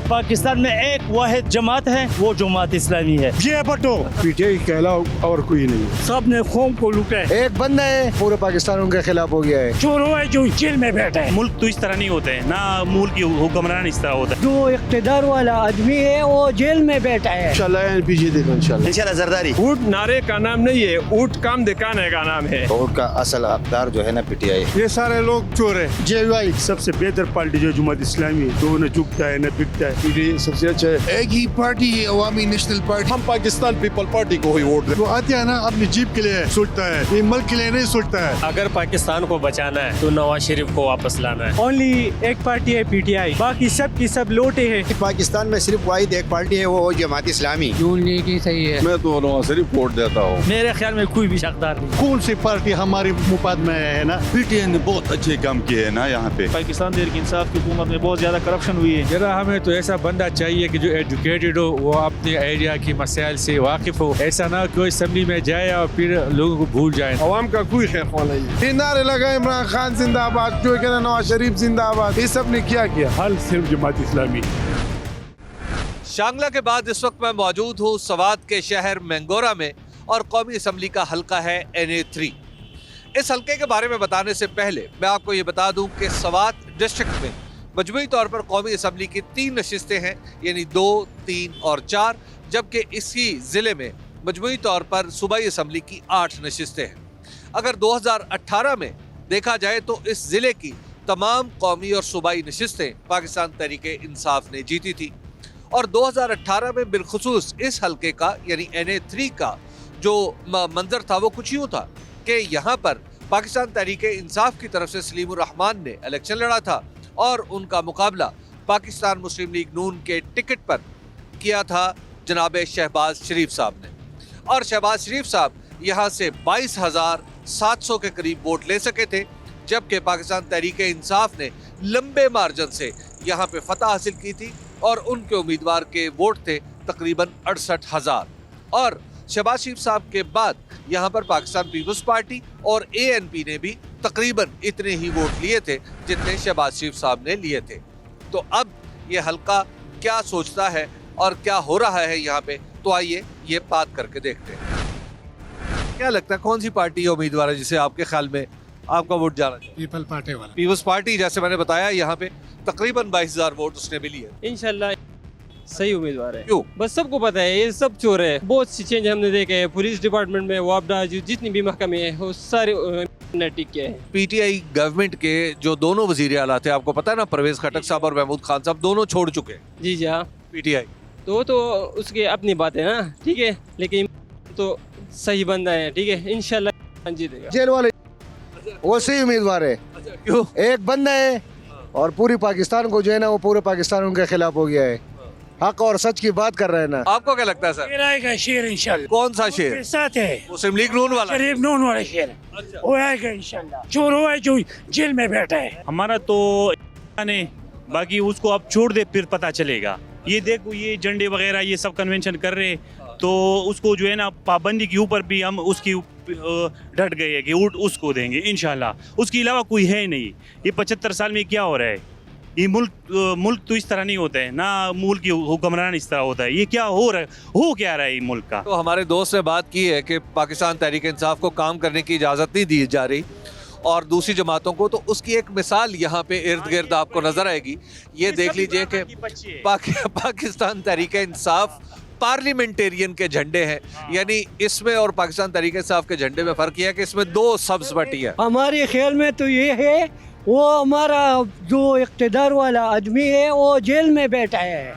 पाकिस्तान में एक वाहिद जमात है, वो जमात इस्लामी है। ये बटो PTI के अलावा और कोई नहीं। सब ने कौम को लूटा है। एक बंदा है पूरे पाकिस्तान उनके खिलाफ हो गया है। चोर हुआ है जो जेल में बैठा है। मुल्क तो इस तरह नहीं होते हैं ना, मुल्क की हुक्मरान इस तरह होता है। जो इख्तिदार वाला आदमी है वो जेल में बैठा है। इंशाल्लाह LPG देखो इंशाल्लाह जरदारी। ऊट नारे का नाम नहीं है, ऊट काम दिखाने का नाम है। वोट का असल हकदार जो है ना PTI। ये सारे लोग चोर है। JY सबसे बेहतर पार्टी जो जमात इस्लामी है, तो न झुकता है न बिकता है। PTI सबसे अच्छा है। एक ही पार्टी है, अवामी नेशनल पार्टी। हम पाकिस्तान पीपल पार्टी को ही वोट दें। वो आते हैं ना अपनी जीप के लिए सोचता है, ये मुल्क के लिए नहीं सोचता है। अगर पाकिस्तान को बचाना है तो नवाज शरीफ को वापस लाना है। ओनली एक पार्टी है PTI, बाकी सब की सब लोटे हैं। पाकिस्तान में सिर्फ वाहिद एक पार्टी है, वो जमात इस्लामी। नून लीग ही सही है। मैं तो नवाज शरीफ वोट देता हूँ। मेरे ख्याल में कोई भी हकदार नहीं। कौन सी पार्टी हमारे मुफाद में है ना? PTI ने बहुत अच्छे काम किए है ना यहाँ पे। पाकिस्तान तहरीक इंसाफ की हुकूमत में बहुत ज्यादा करप्शन हुई है। जरा हमें तो ऐसा बंदा चाहिए कि जो एजुकेटेड हो, वो अपने एरिया की मसाइल से वाकिफ हो, ऐसा ना कोई असेंबली में जाए और फिर लोगों को भूल जाए। अवाम का कोई खैर नहीं। नारे लगा इमरान खान जिंदाबाद, जो कहना नवाज शरीफ जिंदाबाद, ये सब ने क्या किया? हल सिर्फ जमात इस्लामी। शांगला के बाद इस वक्त मैं मौजूद हूँ सवात के शहर मैंगोरा में और कौमी असम्बली का हल्का है NA3। इस हल्के के बारे में बताने से पहले मैं आपको ये बता दूं कि सवात डिस्ट्रिक्ट में मजमूई तौर पर कौमी असम्बली की 3 नशिस्तें हैं, यानी 2, 3 और 4, जबकि इसी ज़िले में मजमूई तौर पर सूबाई असम्बली की 8 नशिस्तें हैं। अगर 2018 में देखा जाए तो इस ज़िले की तमाम कौमी और सूबाई नशिस्तें पाकिस्तान तहरीक इंसाफ ने जीती थी, और 2018 में बिलखुसूस इस हल्के का यानी NA3 का जो मंजर था वो कुछ यूँ था कि यहाँ पर पाकिस्तान तहरीक इंसाफ की तरफ से सलीम उर रहमान ने इलेक्शन लड़ा था और उनका मुकाबला पाकिस्तान मुस्लिम लीग नून के टिकट पर किया था जनाब शहबाज शरीफ साहब ने। और शहबाज शरीफ साहब यहाँ से 22,700 के करीब वोट ले सके थे, जबकि पाकिस्तान तहरीक इंसाफ ने लंबे मार्जिन से यहाँ पे फतह हासिल की थी और उनके उम्मीदवार के वोट थे तकरीबन 68,000। और शहबाज शरीफ साहब के बाद यहाँ पर पाकिस्तान पीपल्स पार्टी और ANP ने भी तकरीबन इतने ही वोट लिए थे जितने शहबाज शरीफ साहब ने लिए थे। तो अब ये हल्का क्या सोचता है और क्या हो रहा है यहाँ पे, तो आइए ये बात करके देखते हैं। क्या लगता है कौन सी पार्टी या उम्मीदवार है जिसे आपके ख्याल में आपका वोट जाना चाहिए? पीपल पार्टी वाला। पीपल्स पार्टी, जैसे मैंने बताया यहाँ पे तकरीबन 22,000 वोट उसने भी लिए। इंशाल्लाह सही उम्मीदवार है। क्यों? बस सबको पता है ये सब चोर है। बहुत सी चेंज हमने देखे हैं पुलिस डिपार्टमेंट में, वापडा जितनी भी महकमे हैं वो सारे टिक के हैं। PTI गवर्नमेंट के जो दोनों वजीर आला थे, आपको पता है ना, परवेज खटक साहब और महमूद खान साहब, दोनों छोड़ चुके हैं। जी जी हाँ, PTI तो उसकी अपनी बात है ना, ठीक है, लेकिन तो सही बंदा है, ठीक है, इंशाल्लाह जीतेगा। जेल वाले वो सही उम्मीदवार है। क्यों? एक बंदा है और पूरी पाकिस्तान को जो है ना, वो पूरे पाकिस्तान उनके खिलाफ हो गया है। हक और सच की बात कर रहे हैं ना। आपको क्या लगता है सर? शेर आएगा, शेर इंशाल्लाह। कौन सा शेर? साथ है मुस्लिम लीग नून वाला, शरीफ नून वाला शेर, वो आएगा इंशाल्लाह। चोर हुआ है जो जेल में बैठा है। हमारा तो ने बाकी उसको अब छोड़ दे, फिर पता चलेगा। ये देखो ये झंडे वगैरह ये सब कन्वेंशन कर रहे, तो उसको जो है ना पाबंदी के ऊपर भी हम उसकी डट गए हैं कि वोट उसको देंगे इंशाल्लाह। उसके अलावा कोई है नहीं। ये 75 साल में क्या हो रहा है? ये मुल्क तो इस तरह नहीं होता है ना, मुल्क की हुक्मरान इस तरह होता है। ये क्या हो रहा है, हो क्या रहा है ये मुल्क का? तो हमारे दोस्त ने बात की है कि पाकिस्तान तहरीक इंसाफ को काम करने की इजाज़त नहीं दी जा रही और दूसरी जमातों को, तो उसकी एक मिसाल यहाँ पे इर्द गिर्द आपको नजर आएगी। ये देख लीजिए कि पाकिस्तान तहरीक इंसाफ पार्लियामेंटेरियन के झंडे हैं, यानी इसमें और पाकिस्तान तहरीक इंसाफ के झंडे में फर्क यह है कि इसमें 2 सब्ज पट्टी है। हमारे ख्याल में तो ये है, वो हमारा जो इक़्तिदार वाला आदमी है वो जेल में बैठा है,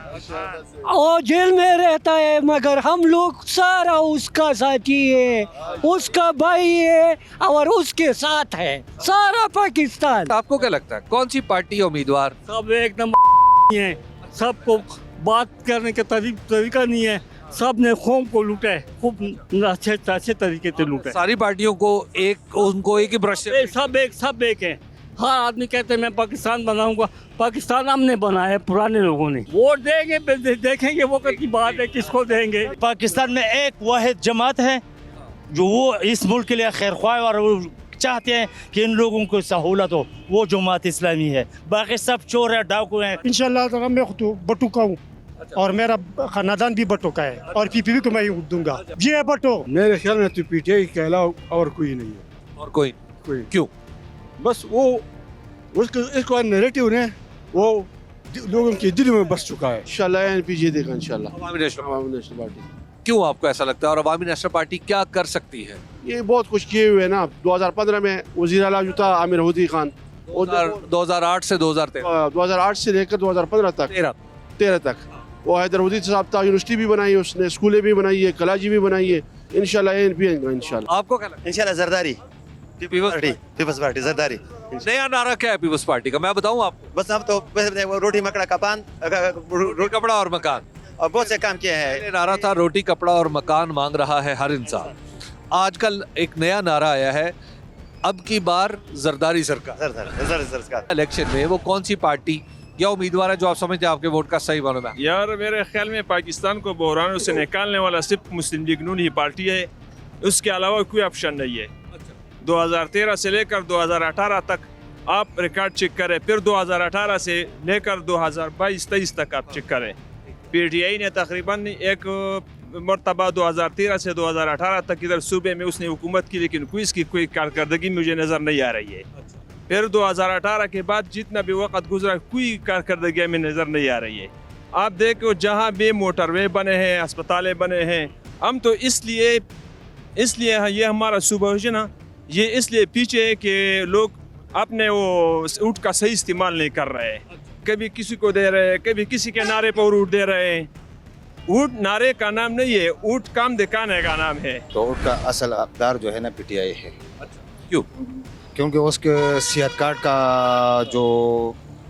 वो जेल में रहता है, मगर हम लोग सारा उसका साथी है, उसका भाई है और उसके साथ है सारा पाकिस्तान। आपको क्या लगता है कौन सी पार्टी या उम्मीदवार? सब एकदम है, सबको बात करने का तरीका नहीं है, सब ने कौम को लूटा है, खूब अच्छे तरीके से लूटा है। सारी पार्टियों को उनको एक ही ब्रश से सब एक है। हर आदमी कहते हैं मैं पाकिस्तान बनाऊंगा, पाकिस्तान हमने बनाया है पुराने लोगों ने। वोट देंगे, देखेंगे वो की बात है किसको देंगे। पाकिस्तान में एक वाहिद जमात है जो वो इस मुल्क के लिए खैर ख्वाह और वो चाहते हैं कि इन लोगों को सहूलत हो, वो जमात इस्लामी है। बाकी सब चोर है, डाकू हैं। इंशाल्लाह ताला मैं तो बट्टू का हूँ और मेरा खानदान भी बट्टू का है और PPP को मैं ही वोट दूंगा। जी है बट्टू। मेरे ख्याल में तो PTI के अलावा और कोई नहीं है। और कोई क्यों? बस वो इसको नैरेटिव ने वो लोगों के दिल में बस चुका है। इंशाल्लाह ANP जीतेगा इंशाल्लाह। अवामी नेशनल पार्टी। क्यों आपको ऐसा लगता है और अवामी नेशनल पार्टी क्या कर सकती है? ये बहुत कुछ किए हुए ना। 2015 में वज़ीर आला जो था आमिर हूदी खान, 2008 से 2008 से लेकर 2015 तक 13 तक वो हैदर हूदी साहब था। यूनिवर्सिटी भी बनाई है उसने, स्कूलें भी बनाई है, कॉलेज भी बनाई है। इंशाल्लाह ANP इंशाल्लाह। आपको क्या लगता है? इंशाल्लाह जरदारी, पीपल्स पार्टी जरदारी। नया नारा क्या है पीपल्स पार्टी का, मैं बताऊं आपको? बस हम तो रोटी मकड़ा कपान, रोटी कपड़ा और मकान, और बहुत से काम किए हैं। पहले नारा था रोटी कपड़ा और मकान मांग रहा है हर इंसान। आजकल एक नया नारा आया है, अब की बार जरदारी सरकार। इलेक्शन में वो कौन सी पार्टी या उम्मीदवार है जो आप समझते हैं आपके वोट का सही मालूम है? यार मेरे ख्याल में पाकिस्तान को बहरानों से निकालने वाला सिर्फ मुस्लिम लीग नून ही पार्टी है, उसके अलावा कोई ऑप्शन नहीं है। 2013 से लेकर 2018 तक आप रिकॉर्ड चेक करें, फिर 2018 से लेकर 2022-23 तक आप चेक करें। PTI ने तकरीबन एक मरतबा 2013 से 2018 तक इधर सूबे में उसने हुकूमत की, लेकिन कोई कारकर्दगी मुझे नज़र नहीं आ रही है। फिर 2018 के बाद जितना भी वक्त गुजरा कोई कारकर्दगी में नज़र नहीं आ रही है। आप देखो जहाँ भी मोटरवे बने हैं, अस्पतालें बने हैं, हम तो इसलिए ये हमारा सूबा है ना, ये इसलिए पीछे है कि लोग अपने वो ऊँट का सही इस्तेमाल नहीं कर रहे हैं। कभी किसी को दे रहे हैं, कभी किसी के नारे पर ऊँट दे रहे हैं। ऊँट नारे का नाम नहीं है, ऊँट काम दिखाने का नाम है। तो ऊँट का असल हकदार जो है ना PTI है। क्यों? क्योंकि उसके सेहत कार्ड का जो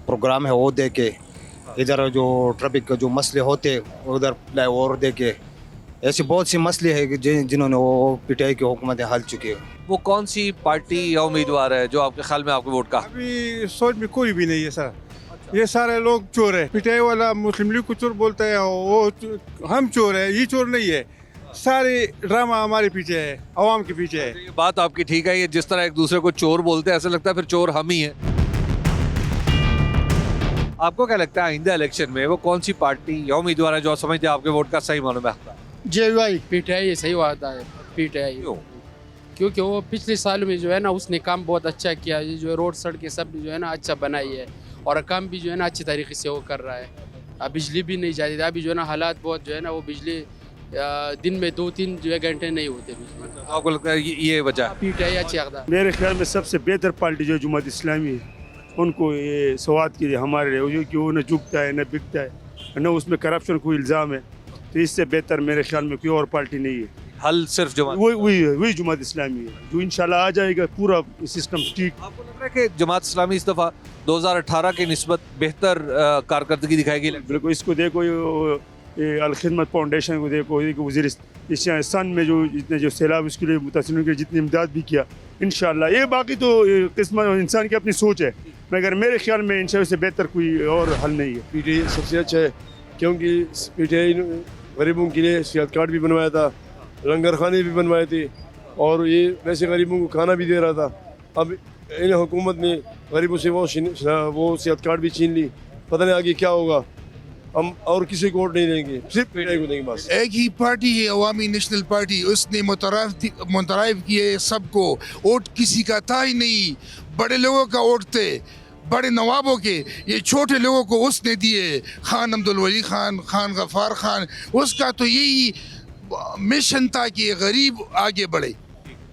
प्रोग्राम है वो दे के, इधर जो ट्रैफिक के जो मसले होते उधर फ्लाईओवर दे के, ऐसे बहुत सी मसले हैं जिन्होंने वो पीटीआई की हुकूमत हल चुकी है। वो कौन सी पार्टी या उम्मीदवार है जो आपके ख्याल में आपके वोट का? अभी सोच में कोई भी नहीं है सर, ये सारे लोग चोर है। पीटीआई वाला मुस्लिम लीग को चोर बोलता है, वो हम चोर है, ये चोर नहीं है। सारे ड्रामा हमारे पीछे है, आवाम के पीछे है। ये बात आपकी ठीक है, ये जिस तरह एक दूसरे को चोर बोलते हैं ऐसा लगता है फिर चोर हम ही हैं। आपको क्या लगता है आइंदा इलेक्शन में वो कौन सी पार्टी या उम्मीदवार है जो समझते हैं आपके वोट का सही मालूम है? जेवाई पीटीआई सही होता है, पीटीआई क्योंकि वो पिछले साल में जो है ना उसने काम बहुत अच्छा किया, ये जो रोड सड़कें सब जो है ना अच्छा बनाई है और काम भी जो है ना अच्छी तरीके से वो कर रहा है। अब बिजली भी नहीं जाती, अभी जो है ना हालात बहुत जो है ना वो बिजली दिन में 2-3 जो है घंटे नहीं होते बिजली। आपको लगता है ये वजह है? पीटीआई अच्छी अकदा। मेरे ख्याल में सबसे बेहतर पार्टी जो जमात इस्लामी है, उनको ये सवाद के लिए हमारे लिए कि वो न झुकता है न बिकता है, न उसमें करप्शन कोई इल्ज़ाम है, तो इससे बेहतर मेरे ख्याल में कोई और पार्टी नहीं है। हल सिर्फ जमात वही जमात इस्लामी है जो इंशाल्लाह आ जाएगा पूरा सिस्टम ठीक। आपको लग रहा है कि जमात इस्लामी इस दफ़ा 2018 की निस्बत बेहतर कारकर्दगी दिखाएगी? बिल्कुल, इसको देखो ये अल खिदमत फाउंडेशन को देखो, वज़ीरिस्तान में जो जितने जो सैलाब उसके लिए मुतासिरों के जितनी इमदाद भी किया इंशाल्लाह। ये बाकी तो किस्मत इंसान की अपनी सोच है, मगर मेरे ख्याल में इंशाल्लाह से बेहतर कोई और हल नहीं है। पीटीआई सबसे अच्छा है क्योंकि पीटीआई गरीबों के लिए सेहत कार्ड भी बनवाया था, लंगर खाने भी बनवाए थे और ये वैसे गरीबों को खाना भी दे रहा था। अब इन हुकूमत ने गरीबों से वो सेहत कार्ड भी छीन ली, पता नहीं आगे क्या होगा। हम और किसी को वोट नहीं देंगे, सिर्फ पीटीआई को देंगे बस। एक ही पार्टी है अवामी नेशनल पार्टी, उसने मुतराइफ किए सबको, वोट किसी का था ही नहीं। बड़े लोगों का वोट थे, बड़े नवाबों के, ये छोटे लोगों को उसने दिए। खान अब्दुल वली खान, खान गफ्फार खान, उसका तो यही मिशन था कि गरीब आगे बढ़े।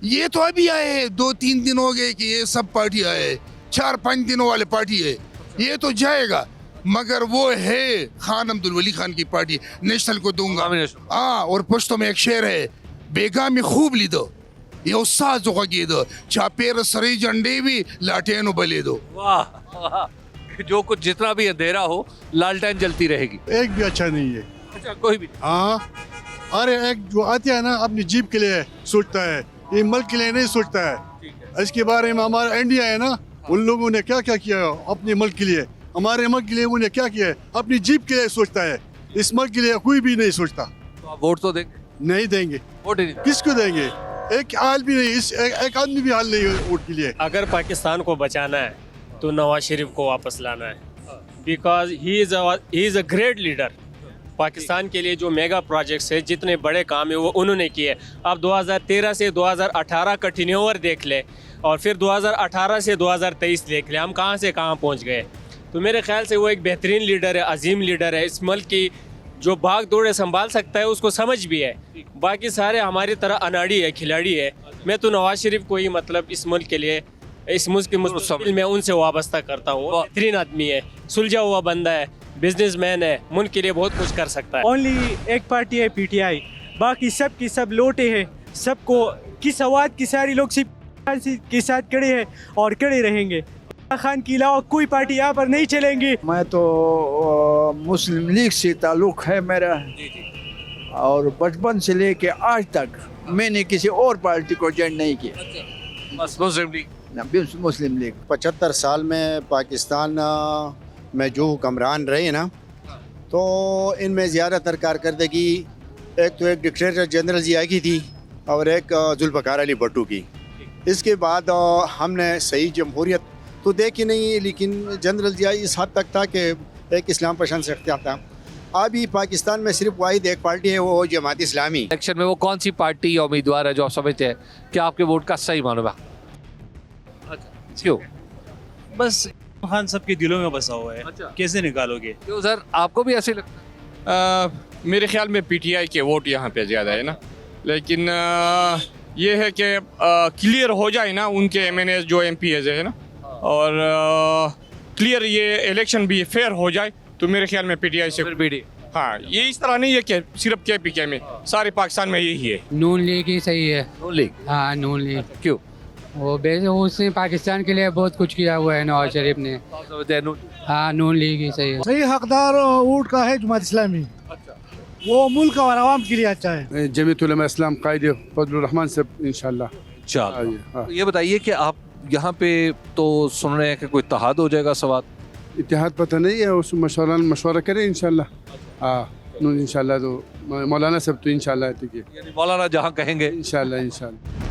ये तो अभी आए 2-3 दिन हो गए कि ये सब पार्टी आए, 4-5 दिनों वाले पार्टी है, ये तो जाएगा। मगर वो है खान अब्दुल वली खान की पार्टी, नेशनल को दूंगा। हाँ, और पश्तो में एक शेर है, बेगा में खूब ली दो ये उत्साह जो की दो, चापेर सरी झंडे भी लाटेन बले दो। वाह, जो कुछ जितना भी अंधेरा हो लालटेन जलती रहेगी। एक भी अच्छा नहीं है। अच्छा, कोई भी? हाँ, अरे एक जो आते हैं ना अपनी जीप के लिए सोचता है, ये मुल्क के लिए नहीं सोचता है। इसके बारे में हमारा इंडिया है ना, उन लोगों ने क्या क्या किया अपने मुल्क के लिए, हमारे मुल्क के लिए उन्हें क्या किया है, अपनी जीप के लिए सोचता है। इस मुल्क के लिए कोई भी नहीं सोचता। तो आप वोट तो देंगे? नहीं देंगे। वोट नहीं किसको देंगे? एक हाल भी नहीं, एक आदमी भी हाल नहीं है वोट के लिए। अगर पाकिस्तान को बचाना है तो नवाज शरीफ को वापस लाना है, because he is a great leader. Pakistan के लिए जो मेगा प्रोजेक्ट्स है, जितने बड़े काम है वो उन्होंने किए। अब 2013 से 2018 का टिन्योवर देख ले और फिर 2018 से 2023 देख ले, हम कहाँ से कहाँ पहुँच गए। तो मेरे ख्याल से वो एक बेहतरीन लीडर है, अजीम लीडर है। इस मुल्क की जो भाग दौड़े संभाल सकता है, उसको समझ भी है। बाकी सारे हमारी तरह अनाड़ी है, खिलाड़ी है। मैं तो नवाज शरीफ को ही मतलब इस मुल्क के लिए, इस मुल्क के मुस्तक़बिल में उनसे वाबस्ता करता हूँ। बेहतरीन आदमी है, सुलझा हुआ बंदा है, बिजनेसमैन है, मुल्क के लिए बहुत कुछ कर सकता है। ओनली एक पार्टी है पीटीआई, बाकी सब की सब लोटे हैं। सबको किस आवाज़ की सारी लोग सिर्फ के साथ खड़े हैं और खड़े रहेंगे। खान के अलावा कोई पार्टी यहाँ पर नहीं चलेंगी। मैं तो मुस्लिम लीग से ताल्लुक़ है मेरा, और बचपन से लेके आज तक मैंने किसी और पार्टी को ज्वाइन नहीं किया, बस मुस्लिम लीग। मुस्लिम लीग। 75 साल में पाकिस्तान में जो हुक्मरान रहे ना, तो इनमें ज़्यादातर कारकर्दगी एक तो एक डिक्टेटर जनरल जिया की थी और एक जुल्फ़कार अली भुट्टो की। इसके बाद हमने सही जमहूरियत तो देखी नहीं, लेकिन जनरल जिया इस हद तक था कि एक इस्लाम पसंद शख्सियत था। अभी पाकिस्तान में सिर्फ वाहिद एक पार्टी है, वो जमात इस्लामी। इलेक्शन में वो कौन सी पार्टी या उम्मीदवार है जो आप समझते हैं कि आपके वोट का सही मालूम है? क्यों? बस खान सबके दिलों में बसा हुआ है। अच्छा। कैसे निकालोगे? क्यों सर, आपको भी ऐसे लगता है? मेरे ख्याल में पीटीआई के वोट यहाँ पे ज़्यादा है ना, लेकिन ये है कि क्लियर हो जाए ना उनके एमएनए जो एमपीएज है ना, और क्लियर ये इलेक्शन भी फेयर हो जाए, तो मेरे ख्याल में पीटीआई से हाँ, ये इस तरह नहीं है कि सिर्फ केपीके में, सारे पाकिस्तान में यही है। नून लीग ही सही है। नून लीग? हाँ, नून लीग। क्यों? उसने पाकिस्तान के लिए बहुत कुछ किया हुआ है नवाज शरीफ ने। हाँ, नून लीग ही सही है। सही हकदार वोट का है जमात इस्लामी। वो मुल्क और आवाम के लिए अच्छा है। जमीयत उलमा इस्लाम कायदे फजलुर रहमान से इंशाल्लाह। तो ये बताइए कि आप यहाँ पे तो सुन रहे हैं कि कोई इत्तेहाद हो जाएगा सवाल? इत्तेहाद पता नहीं है, उस मशवरा करें इंशाल्लाह। हाँ इंशाल्लाह, तो मौलाना सब तो इंशाल्लाह ठीक है, यानी मौलाना जहाँ कहेंगे इंशाल्लाह इंशाल्लाह।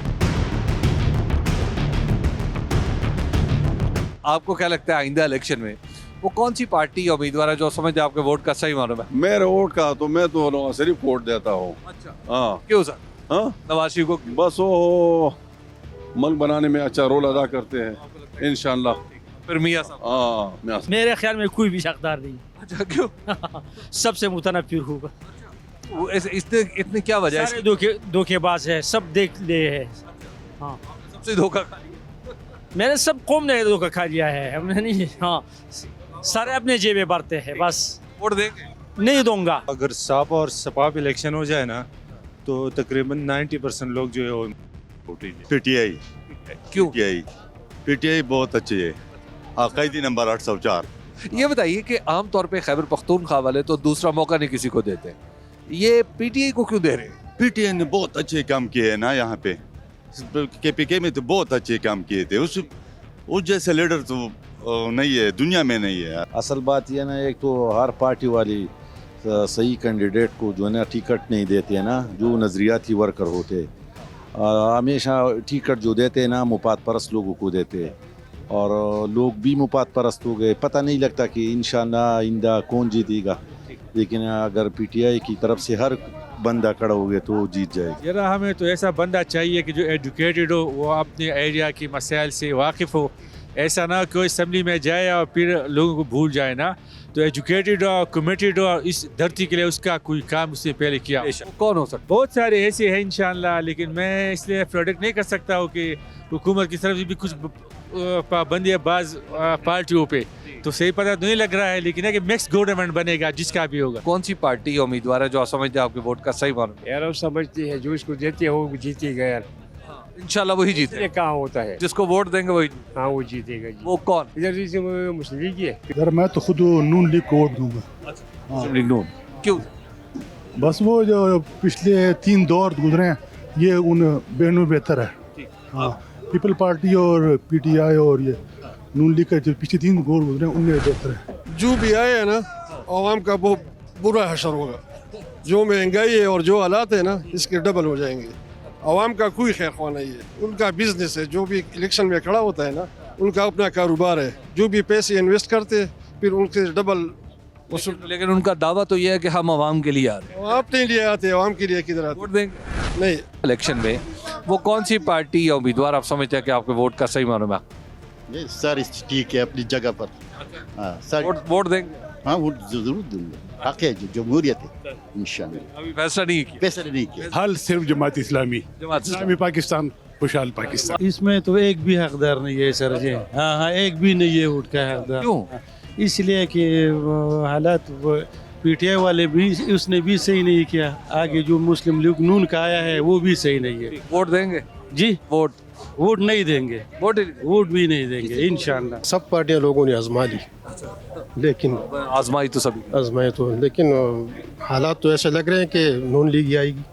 आपको क्या लगता है आइंदा इलेक्शन में वो कौन सी पार्टी या उम्मीदवार है जो समझते हैं आपके वोट का सही मालूम है? मेरे वोट का तो मैं तो नवाज शरीफ वोट देता हूँ। अच्छा, हाँ। क्यों सर? हाँ, नवाज शरीफ को बस वो मुल्क बनाने में अच्छा रोल अदा करते हैं इंशाल्लाह। फिर मियां साहब? हाँ, मियां साहब। मेरे ख्याल में कोई भी हकदार नहीं। अच्छा, क्यों? सबसे मुतनफ़िर होगा। वो इतने क्या वजह है? सारे धोखेबाज है, सब देख ले है। हाँ, सबसे धोखा खा लिया। मैंने सब कौम ने धोखा खा लिया है, हमने नहीं। हाँ, सारे अपने जेबे भरते हैं बस। वोट देंगे? नहीं दूंगा। अगर साफ और शफाफ इलेक्शन हो जाए ना तो तकरीबन 90% लोग जो है वो पीटीआई। क्यों? पीटीआई बहुत अच्छी है। कायदी नंबर 804। ये बताइए कि आम तौर पे खैबर पख्तूनख्वा वाले तो दूसरा मौका नहीं किसी को देते, ये पीटीआई को क्यों दे रहे हैं? पीटीआई ने बहुत अच्छे काम किए हैं ना यहाँ पे। केपीके में तो बहुत अच्छे काम किए थे। उस जैसे लीडर तो नहीं है, दुनिया में नहीं है। असल बात यह ना, एक तो हर पार्टी वाली सही कैंडिडेट को जो है ना टिकट नहीं देते हैं ना, जो नज़रियाती वर्कर होते हमेशा टिकट जो देते हैं ना मुफाद परस्त लोगों को देते, और लोग भी मुफाद परस्त हो गए। पता नहीं लगता कि इंशाल्लाह आइंदा कौन जीतेगा, लेकिन अगर पीटीआई की तरफ से हर बंदा खड़ा हो गया तो जीत जाएगा। यार हमें तो ऐसा बंदा चाहिए कि जो एजुकेटेड हो, वो अपने एरिया की मसाइल से वाकिफ़ हो। ऐसा ना कोई असेंबली में जाए और फिर लोगों को भूल जाए ना, तो एजुकेटेड हो, कमिटेड हो इस धरती के लिए, उसका कोई काम उससे पहले किया। कौन हो सकता? बहुत सारे ऐसे हैं इंशाल्लाह, लेकिन मैं इसलिए प्रोडक्ट नहीं कर सकता हूँ कि हुकूमत की तरफ से भी कुछ पाबंदी है बाज़ पार्टियों पे, तो सही पता नहीं लग रहा है, लेकिन है कि मिक्स गवर्नमेंट बनेगा जिसका भी होगा। कौन सी पार्टी या उम्मीदवार है जो आप समझते हैं आपके वोट का सही मालूम है? यार वो समझती है, जो इसको देते हैं वो जीतेगा यार। इंशाल्लाह वही जीते। ये कहाँ होता है? जिसको वोट देंगे वही। हाँ, वो जीतेगा जी। वो कौन? इधर से मुस्लिम लीग है। यार मैं तो खुद नून लीग को वोट दूंगा। मुस्लिम लीग नून क्यों? बस वो जो पिछले 3 दौर गुजरे हैं ये उन बेहनों बेहतर है। हाँ, पीपल पार्टी और पीटीआई और ये नून लीग का जो पिछले 3 दौर गुजरे हैं उनमें बेहतर है। जो भी आए है ना, आवाम का बहुत बुरा हशर होगा। जो महंगाई है और जो हालात है ना, इसके डबल हो जाएंगे। आवाम का कोई खैर ख्वाह नहीं है, उनका बिजनेस है। जो भी इलेक्शन में खड़ा होता है ना, उनका अपना कारोबार है। जो भी पैसे इन्वेस्ट करते फिर उनके डबल वसूल। लेकिन उनका दावा तो ये है कि हम आवाम के लिए आ रहे हैं। आप नहीं लिए आते, आवाम के लिए किधर आते? वोट देंगे नहीं। इलेक्शन में वो कौन सी पार्टी या उम्मीदवार आप समझते हैं कि आपके वोट का सही मालूम है? सर ठीक है अपनी जगह पर। हाँ सर, वोट देंगे? हाँ वोट जरूर दूंगा, हक है, जो जमहूरियत है इंशाल्लाह। अभी फैसला नहीं किया? फैसला नहीं किया। हल सिर्फ जमात इस्लामी पाकिस्तान, खुशहाल पाकिस्तान। इसमें तो एक भी हकदार नहीं है सर जी। हाँ, एक भी नहीं है वोट का हकदार। क्यों? इसलिए कि हालात पीटीआई वाले भी, उसने भी सही नहीं किया। आगे जो मुस्लिम लीग नून का आया है वो भी सही नहीं है। वोट देंगे जी? वोट नहीं देंगे, वोट भी नहीं देंगे इंशाल्लाह। सब पार्टियां लोगों ने आजमा ली, लेकिन आजमाई तो सभी आजमाई तो, लेकिन हालात तो ऐसे लग रहे हैं कि नून लीग ही आएगी।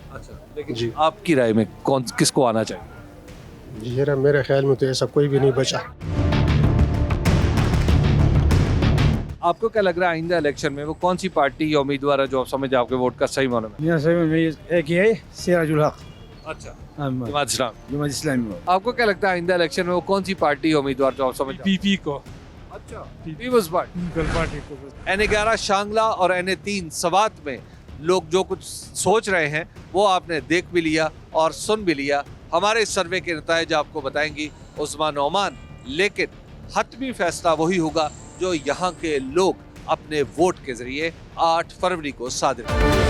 लेकिन जी आपकी राय में कौन किसको आना चाहिए? जी मेरे ख्याल में तो ऐसा कोई भी नहीं बचा। आपको क्या लग रहा है आइंदा इलेक्शन में वो कौन सी पार्टी या उम्मीदवार है जो आप समझते हैं आपके वोट का सही मालूम है? एक ही है, सिराजुल हक। अच्छा, जमात इस्लामी। आपको क्या लगता है आइंदा इलेक्शन में वो कौन सी पार्टी या उम्मीदवार जो आप समझते हैं? पीपी को। अच्छा, पीपल्स पार्टी को। N11 शांगला और N3 सवात में लोग जो कुछ सोच रहे हैं वो आपने देख भी लिया और सुन भी लिया। हमारे सर्वे के नतीजे आपको बताएंगी उस्मा नौमान, लेकिन हतमी फैसला वही होगा जो यहाँ के लोग अपने वोट के जरिए 8 फरवरी को सादिर करेंगे।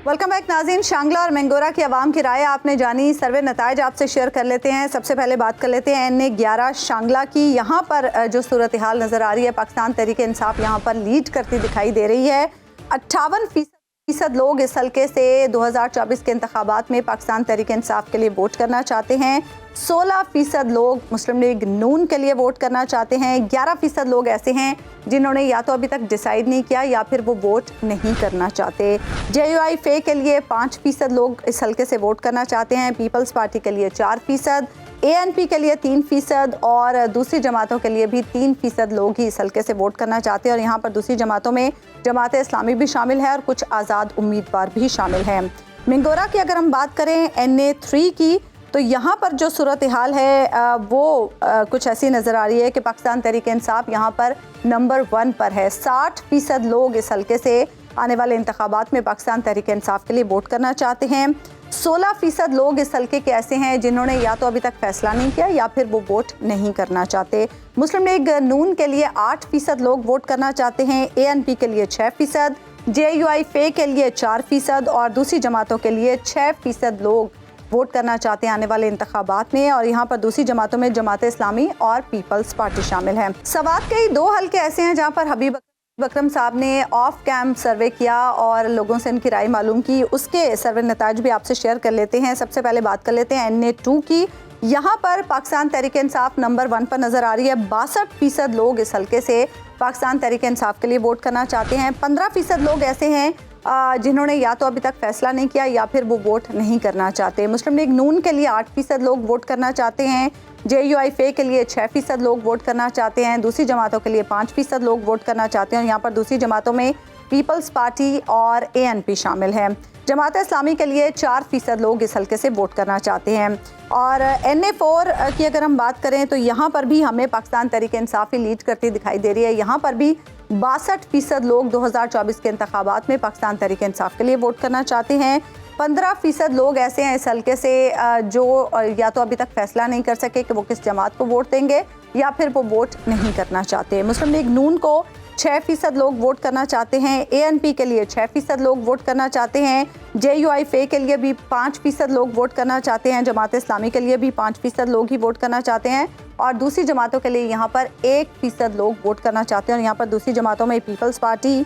वेलकम बैक नाज़रीन। शांगला और मेंगोरा की आवाम की राय आपने जानी, सर्वे नताइज आपसे शेयर कर लेते हैं। सबसे पहले बात कर लेते हैं N11 शांगला की। यहाँ पर जो सूरत हाल नज़र आ रही है, पाकिस्तान तहरीक इंसाफ यहाँ पर लीड करती दिखाई दे रही है। 58% फीसद लोग इस हल्के से 2024 के इंतखाबात में पाकिस्तान तहरीक इंसाफ के लिए वोट करना चाहते हैं। 16% लोग मुस्लिम लीग नून के लिए वोट करना चाहते हैं। 11% लोग ऐसे हैं जिन्होंने या तो अभी तक डिसाइड नहीं किया या फिर वो वोट नहीं करना चाहते। JUI फे के लिए 5% लोग इस हल्के से वोट करना चाहते हैं। पीपल्स पार्टी के लिए 4%, ANP के लिए 3% और दूसरी जमातों के लिए भी 3% लोग ही इस हल्के से वोट करना चाहते हैं। और यहाँ पर दूसरी जमातों में जमात इस्लामी भी शामिल है और कुछ आज़ाद उम्मीदवार भी शामिल हैं। मिंगोरा की अगर हम बात करें NA3 की, तो यहाँ पर जो सूरत हाल है वो कुछ ऐसी नज़र आ रही है कि पाकिस्तान तहरीक इंसाफ यहाँ पर नंबर 1 पर है। 60% लोग इस हल्के से आने वाले इंतखाबात में पाकिस्तान तहरीक इंसाफ के लिए वोट करना चाहते हैं। 16% लोग इस हल्के के ऐसे हैं जिन्होंने या तो अभी तक फैसला नहीं किया या फिर वो वोट नहीं करना चाहते। मुस्लिम लीग नून के लिए 8% लोग वोट करना चाहते हैं। ANP के लिए 6%, JUI फे के लिए 4% और दूसरी जमातों के लिए 6% लोग वोट करना चाहते हैं आने वाले इंतखाबात में। और यहाँ पर दूसरी जमातों में जमात इस्लामी और पीपल्स पार्टी शामिल है। सवात के ही 2 हल्के ऐसे हैं जहाँ पर हबीब अकरम साहब ने ऑफ कैंप सर्वे किया और लोगों से उनकी राय मालूम की। उसके सर्वे नताज भी आपसे शेयर कर लेते हैं। सबसे पहले बात कर लेते हैं NA2 की। यहाँ पर पाकिस्तान तहरीक इंसाफ नंबर 1 पर नज़र आ रही है। 62% लोग इस हल्के से पाकिस्तान तहरीक इंसाफ के लिए वोट करना चाहते हैं। 15% लोग ऐसे हैं जिन्होंने या तो अभी तक फैसला नहीं किया या फिर वो वोट नहीं करना चाहते। मुस्लिम लीग नून के लिए 8% लोग वोट करना चाहते हैं। JUI फे के लिए 6% लोग वोट करना चाहते हैं। दूसरी जमातों के लिए 5% लोग वोट करना चाहते हैं। और यहाँ पर दूसरी जमातों में पीपल्स पार्टी और ANP शामिल है। जमात इस्लामी के लिए 4% लोग इस हल्के से वोट करना चाहते हैं। और NA4 की अगर हम बात करें तो यहाँ पर भी हमें पाकिस्तान तहरीक इंसाफ ही लीड करती दिखाई दे रही है। यहाँ पर भी 62% लोग 2024 के इंतखाबात में पाकिस्तान तहरीक इंसाफ के लिए वोट करना चाहते हैं। 15% लोग ऐसे हैं इस हल्के से जो या तो अभी तक फैसला नहीं कर सके कि वो किस जमात को वोट देंगे या फिर वो वोट नहीं करना चाहते। मुस्लिम लीग नून को 6% लोग वोट करना चाहते हैं। ANP के लिए 6% लोग वोट करना चाहते हैं। JUI फे के लिए भी 5% लोग वोट करना चाहते हैं। जमात इस्लामी के लिए भी 5% लोग ही वोट करना चाहते हैं। और दूसरी जमातों के लिए यहाँ पर 1% लोग वोट करना चाहते हैं। और यहाँ पर दूसरी जमातों में पीपल्स पार्टी,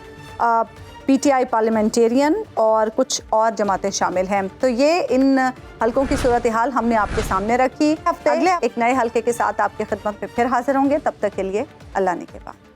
PTI पार्लियामेंटेरियन और कुछ और जमातें शामिल हैं। तो ये इन हल्कों की सूरत हाल हमने आपके सामने रखी। हफ्ते अगले एक नए हल्के के साथ आपकी खिदमत में फिर हाजिर होंगे। तब तक के लिए अल्लाह ने के बाद।